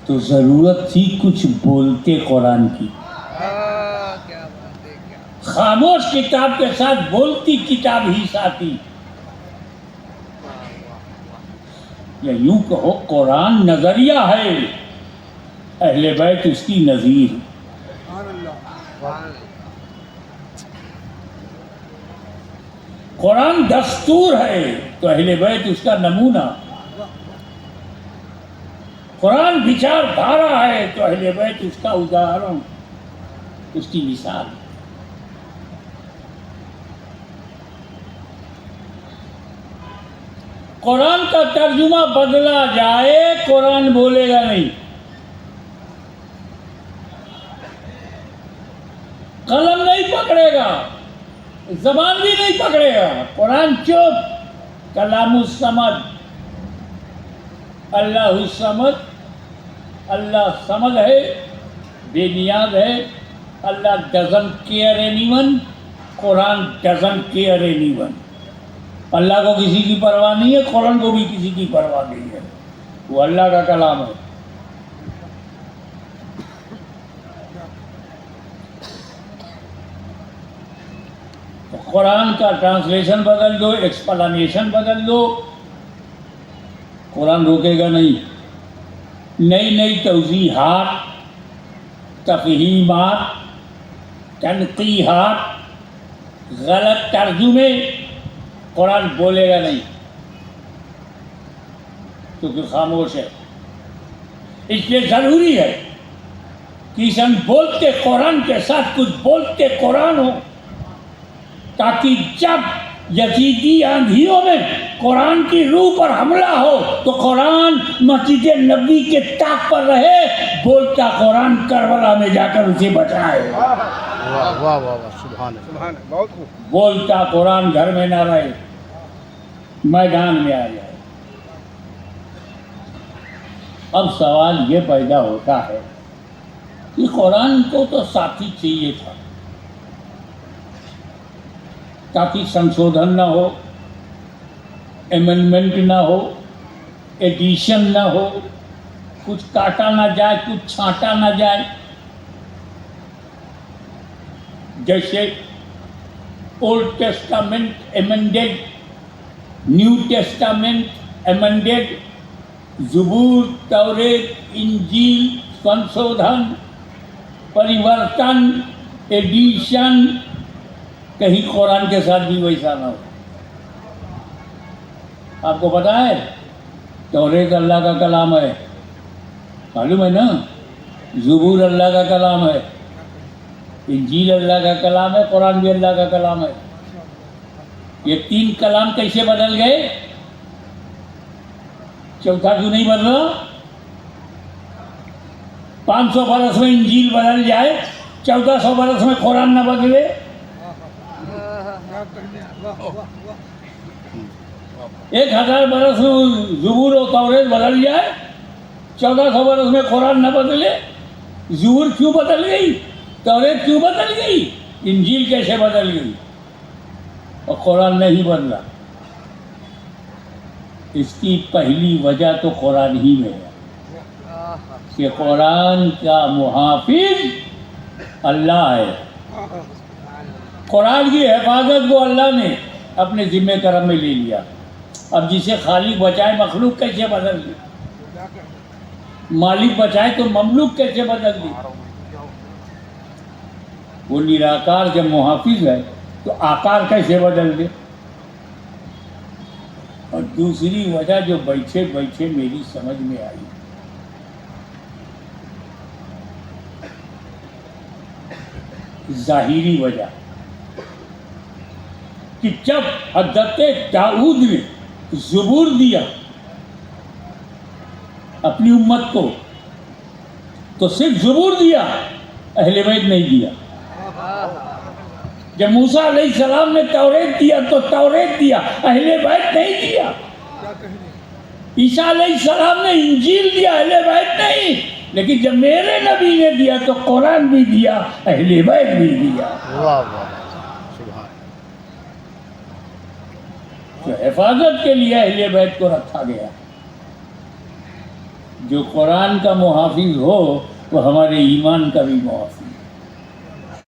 تو ضرورت تھی کچھ بولتے قرآن کی. خاموش کتاب کے ساتھ بولتی کتاب ہی ساتھی. یا یوں کہو قرآن نظریہ ہے، اہل بیت اس کی نظیر. قرآن دستور ہے تو اہل بیت اس کا نمونہ. قرآن وچار دھارا ہے تو اہل بیت اس کا اداہرن، اس کی مثال. قرآن کا ترجمہ بدلا جائے قرآن بولے گا نہیں. قلم نہیں پکڑے گا، زبان بھی نہیں پکڑے گا. قرآن چپ. کلام الصمد، اللہ الصمد، اللہ صمد ہے، بے نیاز ہے. اللہ doesn't care anyone، Quran doesn't care anyone. اللہ کو کسی کی پرواہ نہیں ہے، قرآن کو بھی کسی کی پرواہ نہیں ہے. وہ اللہ کا کلام ہے. قرآن کا ٹرانسلیشن بدل دو، ایکسپلانیشن بدل دو، قرآن روکے گا نہیں. نئی نئی توضیحات، تفہیمات، تنقیحات، غلط ترجمے، قرآن بولے گا نہیں کیونکہ خاموش ہے. اس لیے ضروری ہے کہ ہم بولتے قرآن کے ساتھ کچھ بولتے قرآن ہو، تاکہ جب یزیدی آندھیوں میں قرآن کی روح پر حملہ ہو تو قرآن مسجد نبوی کے طاق پر رہے، بولتا قرآن کربلا میں جا کر اسے بچائے. واہ واہ واہ، سبحان اللہ، بہت خوب. بولتا قرآن گھر میں نہ رہے، میدان میں آ جائے. اب سوال یہ پیدا ہوتا ہے کہ قرآن کو تو ساتھی چاہیے تھا تاکہ سنشودھن نہ ہو، ایمنڈمنٹ نہ ہو، ایڈیشن نہ ہو، کچھ کاٹا نہ جائے، کچھ چھانٹا نہ جائے. جیسے اولڈ ٹیسٹامنٹ ایمنڈیڈ، نیو ٹیسٹامنٹ ایمنڈیڈ، زبور، توریت، انجیل، سنشودھن، پریورتن، ایڈیشن. کہیں قرآن کے ساتھ بھی ویسا نہ ہو. آپ کو پتا ہے توریت اللہ کا کلام ہے، معلوم ہے نا. زبور اللہ کا کلام ہے، انجیل اللہ کا کلام ہے، قرآن بھی اللہ کا کلام ہے. یہ تین کلام کیسے بدل گئے؟ چوتھا کیوں نہیں بدلا؟ 500 برس میں انجیل بدل جائے، 1400 برس میں قرآن نہ بدلے. 1000 برس میں زبور و توریت بدل جائے، 1400 برس میں قرآن نہ بدلے. زبور کیوں بدل گئی؟ توریت کیوں بدل گئی؟ انجیل کیسے بدل گئی اور قرآن نہیں بدلا؟ اس کی پہلی وجہ تو قرآن ہی میں ہے کہ قرآن کا محافظ اللہ ہے. قرآن کی حفاظت کو اللہ نے اپنے ذمہ کرم میں لے لیا. اب جسے خالق بچائے مخلوق کیسے بدل دی؟ مالک بچائے تو مملوک کیسے بدل دی؟ وہ نراکار جب محافظ ہے تو آکار کیسے بدل دے؟ اور دوسری وجہ جو بیٹھے بیٹھے میری سمجھ میں آئی، ظاہری وجہ، کہ جب حضرت داؤد نے زبور دیا اپنی امت کو تو صرف زبور دیا، اہل بیت نہیں دیا. جب موسیٰ علیہ السلام نے توریت دیا تو توریت دیا، اہل بیت نہیں دیا. عیسیٰ علیہ السلام نے انجیل دیا، اہل بیت نہیں. لیکن جب میرے نبی نے دیا تو قرآن بھی دیا، اہل بیت بھی دیا. تو حفاظت کے لیے اہل بیت کو رکھا گیا. جو قرآن کا محافظ ہو وہ ہمارے ایمان کا بھی محافظ